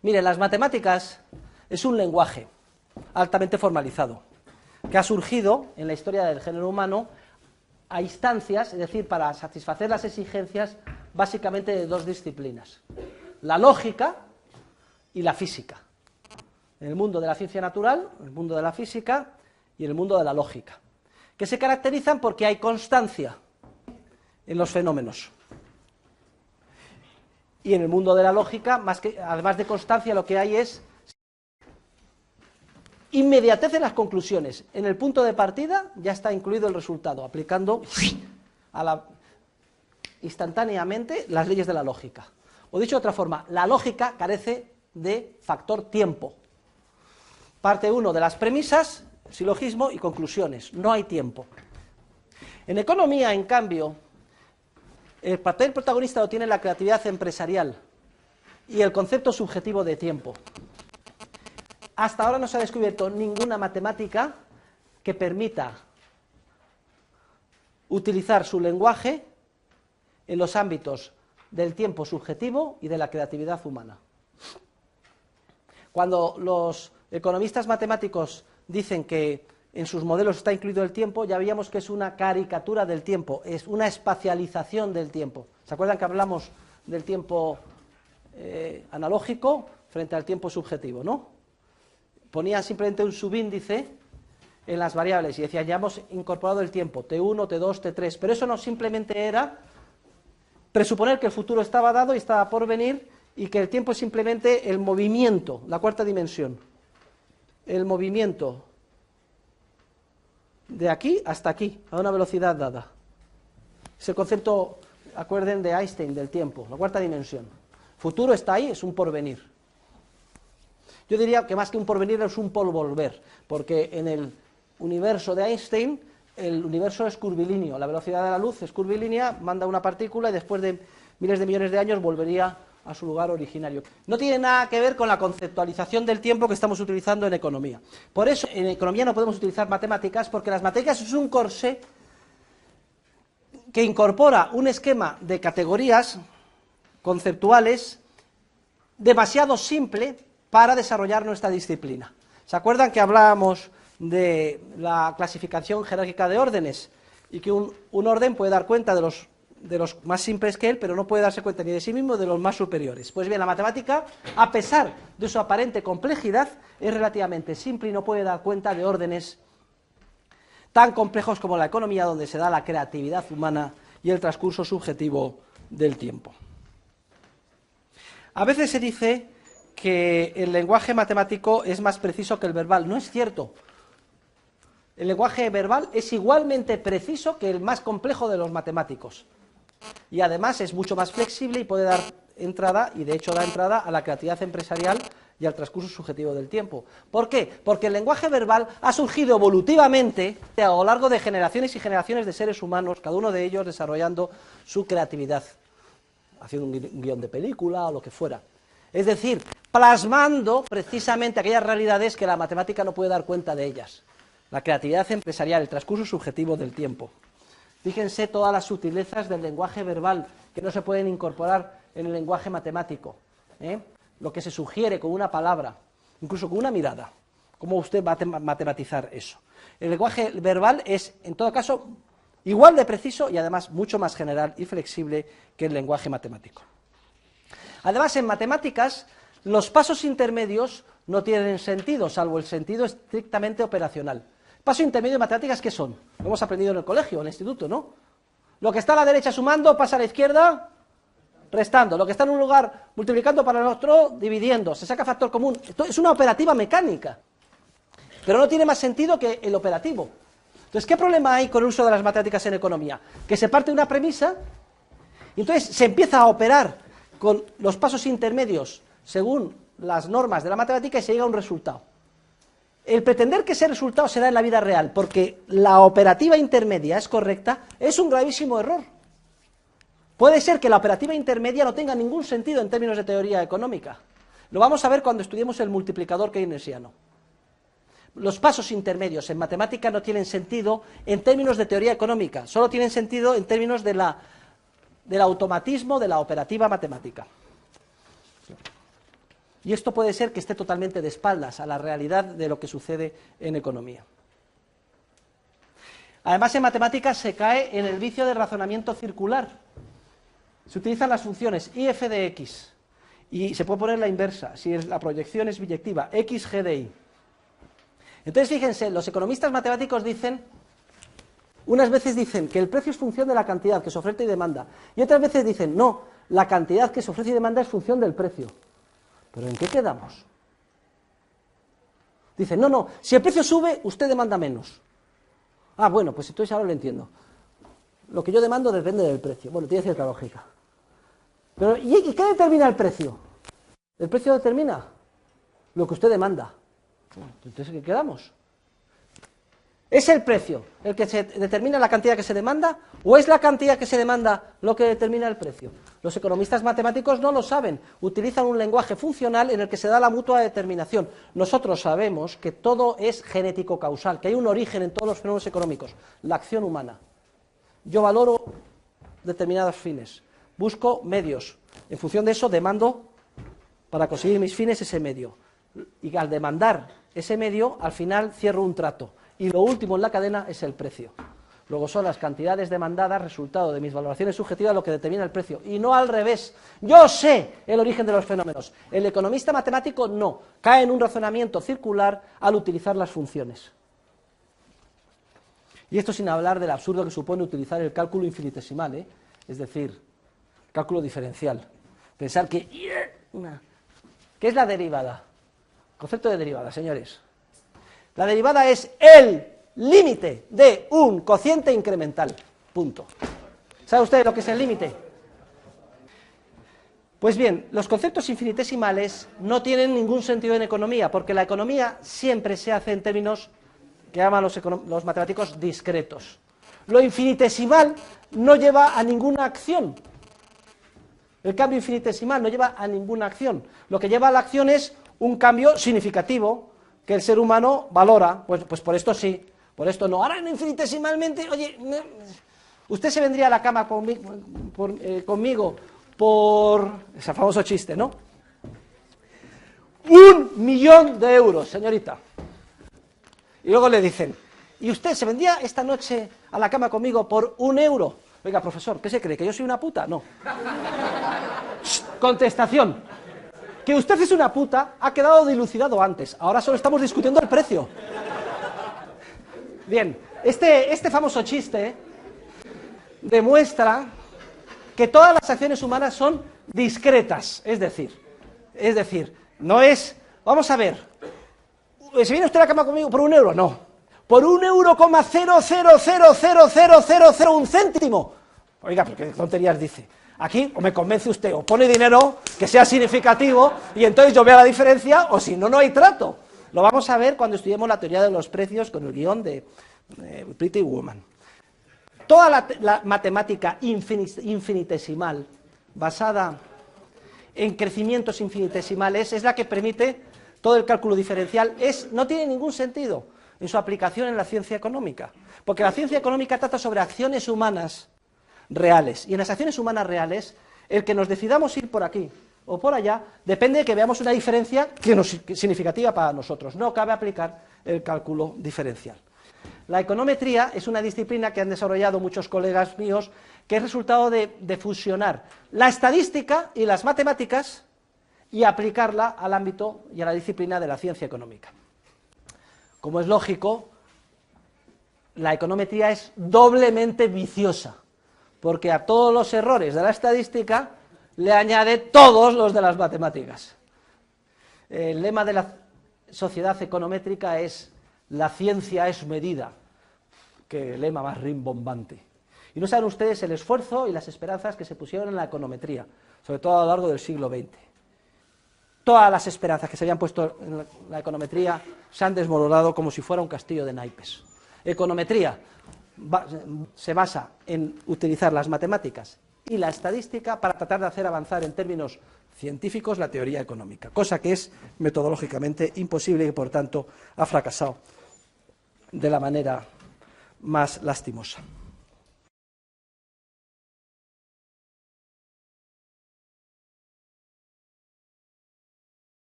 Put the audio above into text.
Mire, las matemáticas es un lenguaje altamente formalizado, que ha surgido en la historia del género humano a instancias, es decir, para satisfacer las exigencias básicamente de dos disciplinas, la lógica y la física. En el mundo de la ciencia natural, en el mundo de la física y en el mundo de la lógica, que se caracterizan porque hay constancia en los fenómenos. Y en el mundo de la lógica, además de constancia, lo que hay es inmediatez en las conclusiones. En el punto de partida ya está incluido el resultado, aplicando instantáneamente las leyes de la lógica. O dicho de otra forma, la lógica carece de factor tiempo. Parte 1 de las premisas, silogismo y conclusiones. No hay tiempo. En economía, en cambio, el papel protagonista lo tiene la creatividad empresarial y el concepto subjetivo de tiempo. Hasta ahora no se ha descubierto ninguna matemática que permita utilizar su lenguaje en los ámbitos del tiempo subjetivo y de la creatividad humana. Cuando los economistas matemáticos dicen que en sus modelos está incluido el tiempo, ya veíamos que es una caricatura del tiempo, es una espacialización del tiempo. ¿Se acuerdan que hablamos del tiempo analógico frente al tiempo subjetivo, no? Ponían simplemente un subíndice en las variables y decían, ya hemos incorporado el tiempo, T1, T2, T3, pero eso no simplemente era presuponer que el futuro estaba dado y estaba por venir y que el tiempo es simplemente el movimiento, la cuarta dimensión, el movimiento de aquí hasta aquí, a una velocidad dada. Es el concepto, acuerden, de Einstein, del tiempo, la cuarta dimensión. Futuro está ahí, es un porvenir. Yo diría que más que un porvenir es un porvolver, porque en el universo de Einstein el universo es curvilíneo, la velocidad de la luz es curvilínea, manda una partícula y después de miles de millones de años volvería a su lugar originario. No tiene nada que ver con la conceptualización del tiempo que estamos utilizando en economía. Por eso en economía no podemos utilizar matemáticas, porque las matemáticas es un corsé que incorpora un esquema de categorías conceptuales demasiado simple para desarrollar nuestra disciplina. ¿Se acuerdan que hablábamos de la clasificación jerárquica de órdenes y que un orden puede dar cuenta de los más simples que él, pero no puede darse cuenta ni de sí mismo de los más superiores? Pues bien, la matemática, a pesar de su aparente complejidad, es relativamente simple y no puede dar cuenta de órdenes tan complejos como la economía, donde se da la creatividad humana y el transcurso subjetivo del tiempo. A veces se dice que el lenguaje matemático es más preciso que el verbal. No es cierto. El lenguaje verbal es igualmente preciso que el más complejo de los matemáticos. Y además es mucho más flexible y puede dar entrada, y de hecho da entrada, a la creatividad empresarial y al transcurso subjetivo del tiempo. ¿Por qué? Porque el lenguaje verbal ha surgido evolutivamente a lo largo de generaciones y generaciones de seres humanos, cada uno de ellos desarrollando su creatividad, haciendo un guión de película o lo que fuera. Es decir, plasmando precisamente aquellas realidades que la matemática no puede dar cuenta de ellas. La creatividad empresarial, el transcurso subjetivo del tiempo. Fíjense todas las sutilezas del lenguaje verbal que no se pueden incorporar en el lenguaje matemático. Lo que se sugiere con una palabra, incluso con una mirada. ¿Cómo usted va a matematizar eso? El lenguaje verbal es, en todo caso, igual de preciso y además mucho más general y flexible que el lenguaje matemático. Además, en matemáticas, los pasos intermedios no tienen sentido, salvo el sentido estrictamente operacional. Paso intermedio de matemáticas, ¿qué son? Lo hemos aprendido en el colegio, en el instituto, ¿no? Lo que está a la derecha sumando pasa a la izquierda restando. Lo que está en un lugar multiplicando para el otro dividiendo. Se saca factor común. Esto es una operativa mecánica. Pero no tiene más sentido que el operativo. Entonces, ¿qué problema hay con el uso de las matemáticas en economía? Que se parte de una premisa y entonces se empieza a operar con los pasos intermedios según las normas de la matemática y se llega a un resultado. El pretender que ese resultado se da en la vida real porque la operativa intermedia es correcta es un gravísimo error. Puede ser que la operativa intermedia no tenga ningún sentido en términos de teoría económica. Lo vamos a ver cuando estudiemos el multiplicador keynesiano. Los pasos intermedios en matemática no tienen sentido en términos de teoría económica, solo tienen sentido en términos del automatismo de la operativa matemática. Y esto puede ser que esté totalmente de espaldas a la realidad de lo que sucede en economía. Además, en matemáticas se cae en el vicio del razonamiento circular. Se utilizan las funciones y f de x, y se puede poner la inversa, si la proyección es biyectiva, x g de y. Entonces, fíjense, los economistas matemáticos dicen, unas veces dicen que el precio es función de la cantidad que se ofrece y demanda, y otras veces dicen, no, la cantidad que se ofrece y demanda es función del precio. ¿Pero en qué quedamos? Dicen, no, si el precio sube, usted demanda menos. Ah, bueno, pues entonces ahora lo entiendo. Lo que yo demando depende del precio. Bueno, tiene cierta lógica. Pero, ¿y qué determina el precio? ¿El precio determina lo que usted demanda? Entonces, ¿en qué quedamos? ¿Es el precio el que se determina la cantidad que se demanda o es la cantidad que se demanda lo que determina el precio? Los economistas matemáticos no lo saben, utilizan un lenguaje funcional en el que se da la mutua determinación. Nosotros sabemos que todo es genético-causal, que hay un origen en todos los fenómenos económicos, la acción humana. Yo valoro determinados fines, busco medios, en función de eso demando para conseguir mis fines ese medio. Y al demandar ese medio, al final cierro un trato. Y lo último en la cadena es el precio. Luego son las cantidades demandadas, resultado de mis valoraciones subjetivas, lo que determina el precio. Y no al revés. Yo sé el origen de los fenómenos. El economista matemático no. Cae en un razonamiento circular al utilizar las funciones. Y esto sin hablar del absurdo que supone utilizar el cálculo infinitesimal, es decir, cálculo diferencial. Pensar que... ¿Qué es la derivada? Concepto de derivada, señores. La derivada es el límite de un cociente incremental. Punto. ¿Sabe usted lo que es el límite? Pues bien, los conceptos infinitesimales no tienen ningún sentido en economía, porque la economía siempre se hace en términos que llaman los matemáticos discretos. Lo infinitesimal no lleva a ninguna acción. El cambio infinitesimal no lleva a ninguna acción. Lo que lleva a la acción es un cambio significativo que el ser humano valora. Pues por esto sí, por esto no. Ahora infinitesimalmente, oye, usted se vendría a la cama conmigo por ese famoso chiste, ¿no? 1.000.000 de euros, señorita. Y luego le dicen, ¿y usted se vendría esta noche a la cama conmigo por 1 euro? Oiga, profesor, ¿qué se cree? ¿Que yo soy una puta? No. Contestación. Que usted es una puta ha quedado dilucidado antes. Ahora solo estamos discutiendo el precio. Bien, este famoso chiste demuestra que todas las acciones humanas son discretas. Es decir, no es... Vamos a ver, ¿se viene usted a la cama conmigo por 1 euro? No. Por 1,000000001 céntimo. Oiga, ¿pero qué tonterías dice? Aquí o me convence usted, o pone dinero que sea significativo, y entonces yo veo la diferencia, o si no, no hay trato. Lo vamos a ver cuando estudiemos la teoría de los precios con el guión de Pretty Woman. Toda la matemática infinitesimal, basada en crecimientos infinitesimales, es la que permite todo el cálculo diferencial. No tiene ningún sentido en su aplicación en la ciencia económica, porque la ciencia económica trata sobre acciones humanas reales, y en las acciones humanas reales, el que nos decidamos ir por aquí o por allá, depende de que veamos una diferencia significativa para nosotros. No cabe aplicar el cálculo diferencial. La econometría es una disciplina que han desarrollado muchos colegas míos, que es resultado de fusionar la estadística y las matemáticas y aplicarla al ámbito y a la disciplina de la ciencia económica. Como es lógico, la econometría es doblemente viciosa, porque a todos los errores de la estadística le añade todos los de las matemáticas. El lema de la sociedad econométrica es: la ciencia es medida. Qué lema más rimbombante. Y no saben ustedes el esfuerzo y las esperanzas que se pusieron en la econometría, sobre todo a lo largo del siglo XX. Todas las esperanzas que se habían puesto en la econometría se han desmoronado como si fuera un castillo de naipes. Econometría se basa en utilizar las matemáticas y la estadística para tratar de hacer avanzar en términos científicos la teoría económica, cosa que es metodológicamente imposible y que por tanto ha fracasado de la manera más lastimosa.